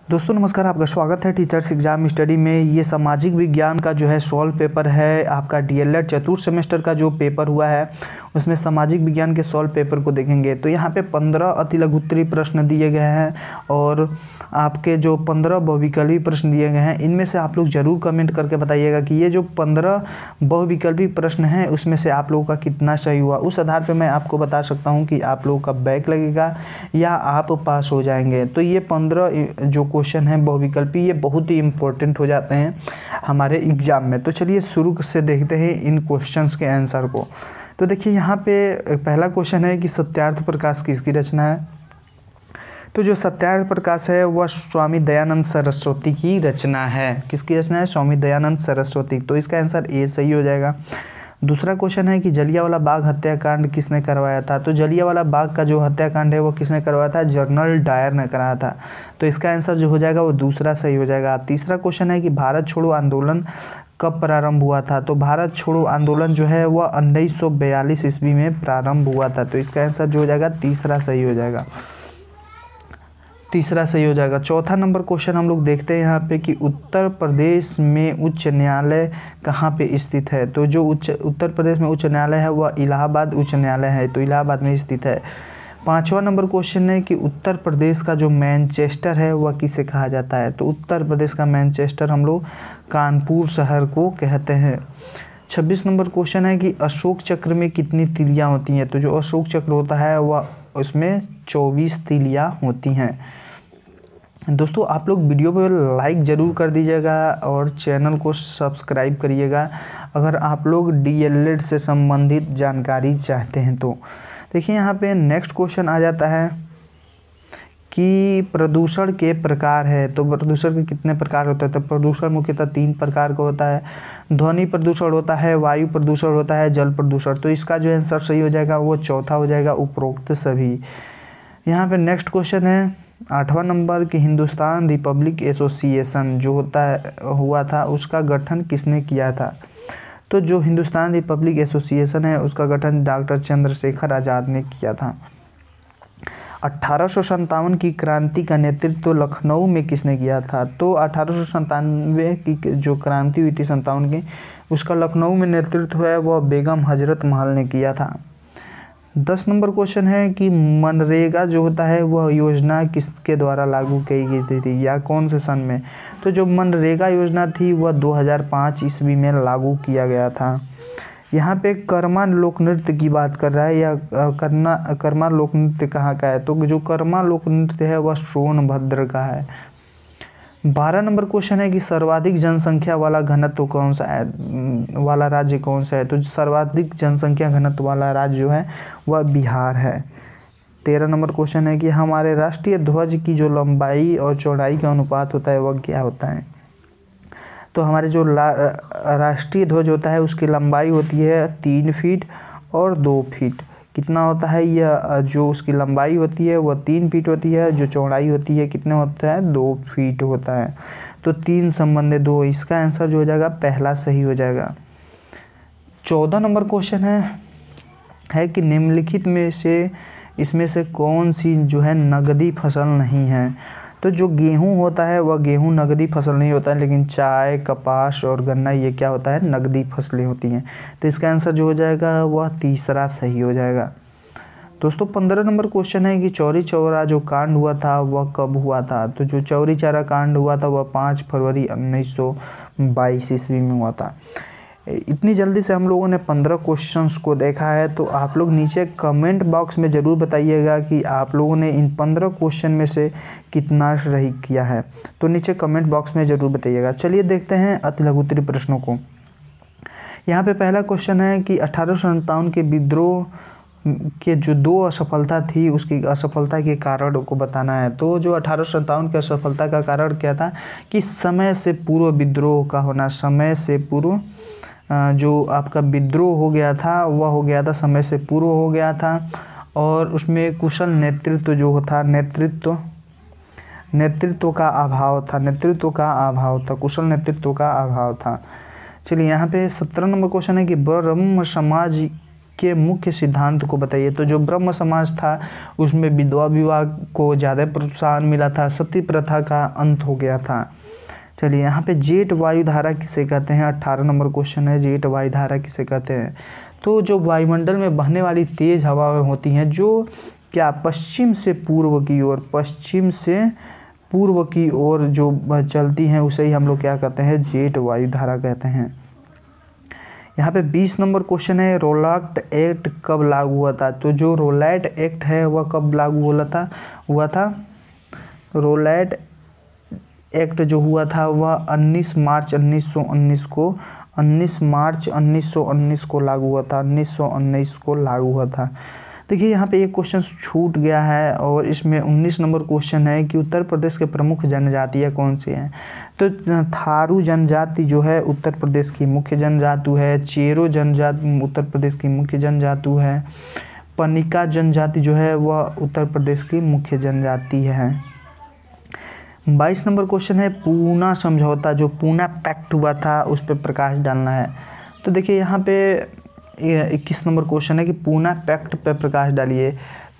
दोस्तों नमस्कार, आपका स्वागत है टीचर्स एग्जाम स्टडी में। ये सामाजिक विज्ञान का जो है सॉल्व पेपर है आपका डीएलएड चतुर्थ सेमेस्टर का जो पेपर हुआ है उसमें सामाजिक विज्ञान के सॉल्व पेपर को देखेंगे। तो यहाँ पे 15 अति लघुत्तरीय प्रश्न दिए गए हैं और आपके जो 15 बहुविकल्पी प्रश्न दिए गए हैं इनमें से आप लोग ज़रूर कमेंट करके बताइएगा कि ये जो 15 बहुविकल्पी प्रश्न हैं उसमें से आप लोगों का कितना सही हुआ। उस आधार पर मैं आपको बता सकता हूँ कि आप लोगों का बैक लगेगा या आप पास हो जाएंगे। तो ये 15 जो क्वेश्चन है बहुविकल्पी ये बहुत ही इंपॉर्टेंट हो जाते हैं हमारे एग्जाम में। तो चलिए शुरू से देखते हैं इन क्वेश्चंस के आंसर को। तो देखिए यहाँ पे पहला क्वेश्चन है कि सत्यार्थ प्रकाश किसकी रचना है। तो जो सत्यार्थ प्रकाश है वह स्वामी दयानंद सरस्वती की रचना है। किसकी रचना है? स्वामी दयानंद सरस्वती। तो इसका आंसर ए सही हो जाएगा। दूसरा क्वेश्चन है कि जलियांवाला बाग हत्याकांड किसने करवाया था। तो जलियांवाला बाग का जो हत्याकांड है वो किसने करवाया था? जनरल डायर ने कराया था। तो इसका आंसर जो हो जाएगा वो दूसरा सही हो जाएगा। तीसरा क्वेश्चन है कि भारत छोड़ो आंदोलन कब प्रारंभ हुआ था। तो भारत छोड़ो आंदोलन जो है वह 1942 ईस्वी में प्रारंभ हुआ था। तो इसका आंसर जो हो जाएगा तीसरा सही हो जाएगा। तीसरा सही हो जाएगा। चौथा नंबर क्वेश्चन हम लोग देखते हैं यहाँ पे कि उत्तर प्रदेश में उच्च न्यायालय कहाँ पे स्थित है। तो जो उत्तर प्रदेश में उच्च न्यायालय है वह इलाहाबाद उच्च न्यायालय है। तो इलाहाबाद में स्थित है। पांचवा नंबर क्वेश्चन है कि उत्तर प्रदेश का जो मैनचेस्टर है वह किसे कहा जाता है। तो उत्तर प्रदेश का मैनचेस्टर हम लोग कानपुर शहर को कहते हैं। 26 नंबर क्वेश्चन है कि अशोक चक्र में कितनी तीलियाँ होती हैं। तो जो अशोक चक्र होता है वह उसमें 24 तीलियाँ होती हैं। दोस्तों आप लोग वीडियो पर लाइक ज़रूर कर दीजिएगा और चैनल को सब्सक्राइब करिएगा अगर आप लोग डीएलएड से संबंधित जानकारी चाहते हैं। तो देखिए यहाँ पे नेक्स्ट क्वेश्चन आ जाता है कि प्रदूषण के प्रकार है। तो प्रदूषण के कितने प्रकार होते हैं। तो प्रदूषण मुख्यतः 3 प्रकार का होता है। ध्वनि प्रदूषण होता है, वायु प्रदूषण होता है, जल प्रदूषण। तो इसका जो आंसर सही हो जाएगा वो चौथा हो जाएगा, उपरोक्त सभी। यहाँ पे नेक्स्ट क्वेश्चन है 8वां नंबर कि हिंदुस्तान रिपब्लिक एसोसिएशन जो हुआ था उसका गठन किसने किया था। तो जो हिंदुस्तान रिपब्लिक एसोसिएशन है उसका गठन डॉक्टर चंद्रशेखर आज़ाद ने किया था। 1857 की क्रांति का नेतृत्व लखनऊ में किसने किया था। तो 1897 की जो क्रांति हुई थी 57 की उसका लखनऊ में नेतृत्व है वह बेगम हजरत महल ने किया था। 10 नंबर क्वेश्चन है कि मनरेगा जो होता है वह योजना किसके द्वारा लागू की गई थी या कौन से सन में। तो जो मनरेगा योजना थी वह 2005 ईस्वी में लागू किया गया था। यहाँ पे कर्मा लोक नृत्य की बात कर रहा है या कर्मा लोक नृत्य कहाँ का है। तो जो कर्मा लोक नृत्य है वह सोनभद्र का है। 12 नंबर क्वेश्चन है कि सर्वाधिक जनसंख्या वाला घनत्व कौन सा है वाला राज्य कौन सा है। तो सर्वाधिक जनसंख्या घनत्व वाला राज्य जो है वह बिहार है। 13 नंबर क्वेश्चन है कि हमारे राष्ट्रीय ध्वज की जो लंबाई और चौड़ाई का अनुपात होता है वह क्या होता है। तो हमारे जो राष्ट्रीय ध्वज होता है उसकी लंबाई होती है 3 फीट और 2 फीट। कितना होता है यह जो उसकी लंबाई होती है वह 3 फीट होती है, जो चौड़ाई होती है कितने होता है 2 फीट होता है। तो 3 संबंध 2, इसका आंसर जो हो जाएगा पहला सही हो जाएगा। 14 नंबर क्वेश्चन है कि निम्नलिखित में से इसमें से कौन सी जो है नगदी फसल नहीं है। तो जो गेहूं होता है वह गेहूं नगदी फसल नहीं होता है, लेकिन चाय, कपास और गन्ना ये क्या होता है नगदी फसलें होती हैं। तो इसका आंसर जो हो जाएगा वह तीसरा सही हो जाएगा। दोस्तों 15 नंबर क्वेश्चन है कि चौरी चौरा जो कांड हुआ था वह कब हुआ था। तो जो चौरी चौरा कांड हुआ था वह 5 फरवरी 1922 ईस्वी में हुआ था। इतनी जल्दी से हम लोगों ने 15 क्वेश्चंस को देखा है। तो आप लोग नीचे कमेंट बॉक्स में ज़रूर बताइएगा कि आप लोगों ने इन 15 क्वेश्चन में से कितना सही किया है। तो नीचे कमेंट बॉक्स में ज़रूर बताइएगा। चलिए देखते हैं अति लघुत्तरीय प्रश्नों को। यहाँ पे पहला क्वेश्चन है कि 1857 के विद्रोह के जो 2 असफलता थी उसकी असफलता के कारण को बताना है। तो जो 1857 की असफलता का कारण क्या था कि समय से पूर्व विद्रोह का होना। समय से पूर्व जो आपका विद्रोह हो गया था वह हो गया था समय से पूर्व हो गया था और उसमें कुशल नेतृत्व जो था नेतृत्व का अभाव था। कुशल नेतृत्व का अभाव था। चलिए यहाँ पे 17 नंबर क्वेश्चन है कि ब्रह्म समाज के मुख्य सिद्धांत को बताइए। तो जो ब्रह्म समाज था उसमें विधवा विवाह को ज़्यादा प्रोत्साहन मिला था, सती प्रथा का अंत हो गया था। चलिए यहाँ पे जेट वायुधारा किसे कहते हैं, 18 नंबर क्वेश्चन है, जेट वायुधारा किसे कहते हैं। तो जो वायुमंडल में बहने वाली तेज हवाएं होती हैं जो क्या पश्चिम से पूर्व की ओर, पश्चिम से पूर्व की ओर जो चलती हैं उसे ही हम लोग क्या कहते हैं, जेट वायुधारा कहते हैं। यहाँ पे 20 नंबर क्वेश्चन है, रोलाक्ट एक्ट कब लागू हुआ था। तो जो रोलैट एक्ट है वह कब लागू हुआ था। रोलैट एक्ट जो हुआ था वह 19 मार्च 1919 को लागू हुआ था, 1919 को लागू हुआ था। देखिए यहाँ पे एक क्वेश्चन छूट गया है और इसमें 19 नंबर क्वेश्चन है कि उत्तर प्रदेश के प्रमुख जनजातियाँ कौन सी हैं। तो थारू जनजाति जो है उत्तर प्रदेश की मुख्य जनजाति है, चेरो जनजाति उत्तर प्रदेश की मुख्य जनजाति है, पनिका जनजाति जो है वह उत्तर प्रदेश की मुख्य जनजाति है। 22 नंबर क्वेश्चन है, पूना समझौता, जो पूना पैक्ट हुआ था उस पर प्रकाश डालना है। तो देखिए यहाँ पे 21 नंबर क्वेश्चन है कि पूना पैक्ट पर प्रकाश डालिए।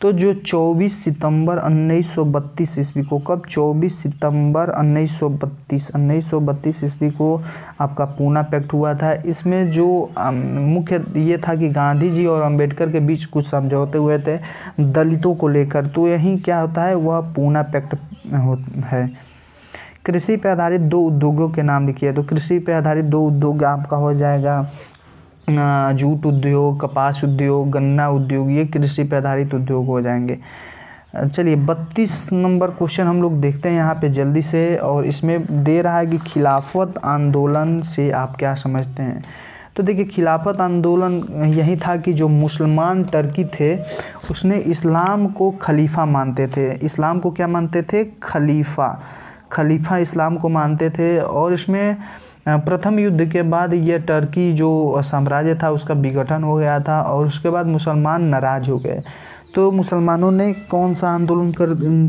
तो जो 24 सितंबर 1932 ईस्वी को, कब 24 सितंबर 1932 ईस्वी को आपका पूना पैक्ट हुआ था। इसमें जो मुख्य ये था कि गांधी जी और अंबेडकर के बीच कुछ समझौते हुए थे दलितों को लेकर, तो यही क्या होता है वह पूना पैक्ट है। कृषि पर आधारित 2 उद्योगों के नाम लिखिए। तो कृषि पर आधारित 2 उद्योग आपका हो जाएगा जूट उद्योग, कपास उद्योग, गन्ना उद्योग, ये कृषि पर आधारित उद्योग हो जाएंगे। चलिए 32 नंबर क्वेश्चन हम लोग देखते हैं यहाँ पे जल्दी से, और इसमें दे रहा है कि खिलाफत आंदोलन से आप क्या समझते हैं। तो देखिए खिलाफत आंदोलन यही था कि जो मुसलमान टर्की थे उसने इस्लाम को खलीफा मानते थे। इस्लाम को क्या मानते थे, खलीफा इस्लाम को मानते थे। और इसमें प्रथम युद्ध के बाद ये टर्की जो साम्राज्य था उसका विघटन हो गया था और उसके बाद मुसलमान नाराज हो गए। तो मुसलमानों ने कौन सा आंदोलन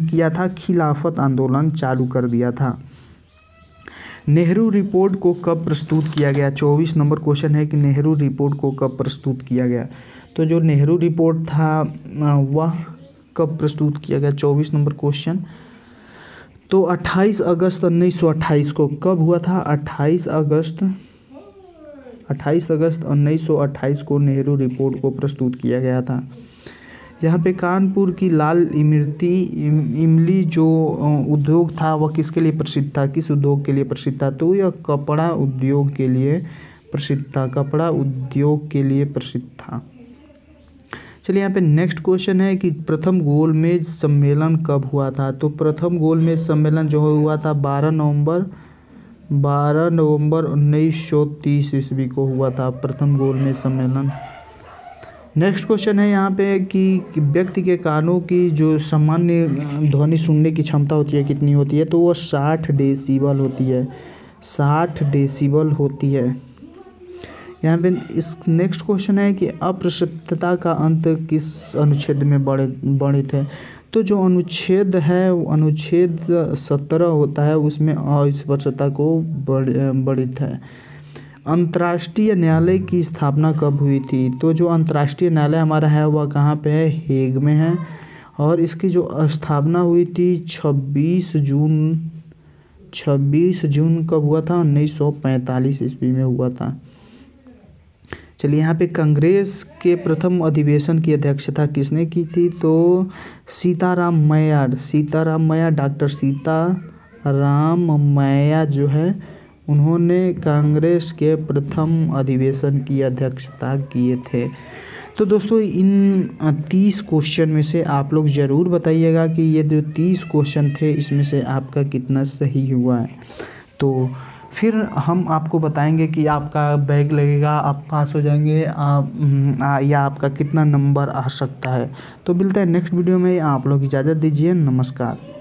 किया था, खिलाफत आंदोलन चालू कर दिया था। नेहरू रिपोर्ट को कब प्रस्तुत किया गया। 24 नंबर क्वेश्चन है कि नेहरू रिपोर्ट को कब प्रस्तुत किया गया। तो जो नेहरू रिपोर्ट था वह कब प्रस्तुत किया गया, 24 नंबर क्वेश्चन। तो 28 अगस्त 1928 को, कब हुआ था, 28 अगस्त 1928 को नेहरू रिपोर्ट को प्रस्तुत किया गया था। यहाँ पे कानपुर की लाल इमली जो उद्योग था वह किसके लिए प्रसिद्ध था, किस उद्योग के लिए प्रसिद्ध था। तो यह कपड़ा उद्योग के लिए प्रसिद्ध था, चलिए यहाँ पे नेक्स्ट क्वेश्चन है कि प्रथम गोलमेज सम्मेलन कब हुआ था। तो प्रथम गोलमेज सम्मेलन जो हुआ था 12 नवंबर 1930 ईस्वी को हुआ था प्रथम गोलमेज सम्मेलन। नेक्स्ट क्वेश्चन है यहाँ पे कि व्यक्ति के कानों की जो सामान्य ध्वनि सुनने की क्षमता होती है कितनी होती है। तो वह 60 डेसिबल होती है। यहाँ पे इस नेक्स्ट क्वेश्चन है कि अस्पृश्यता का अंत किस अनुच्छेद में वर्णित है। तो जो अनुच्छेद है वो अनुच्छेद 17 होता है, उसमें अस्पृश्यता को वर्णित है। अंतर्राष्ट्रीय न्यायालय की स्थापना कब हुई थी। तो जो अंतर्राष्ट्रीय न्यायालय हमारा है वह कहाँ पे है, हेग में है, और इसकी जो स्थापना हुई थी 26 जून कब हुआ था, 1945 ईस्वी में हुआ था। चलिए यहाँ पे कांग्रेस के प्रथम अधिवेशन की अध्यक्षता किसने की थी। तो सीताराम मैया, डॉक्टर सीताराम मैया जो है उन्होंने कांग्रेस के प्रथम अधिवेशन की अध्यक्षता किए थे। तो दोस्तों इन 30 क्वेश्चन में से आप लोग ज़रूर बताइएगा कि ये जो 30 क्वेश्चन थे इसमें से आपका कितना सही हुआ है। तो फिर हम आपको बताएंगे कि आपका बैग लगेगा, आप पास हो जाएंगे या आपका कितना नंबर आ सकता है। तो मिलता है नेक्स्ट वीडियो में, आप लोग इजाज़त दीजिए, नमस्कार।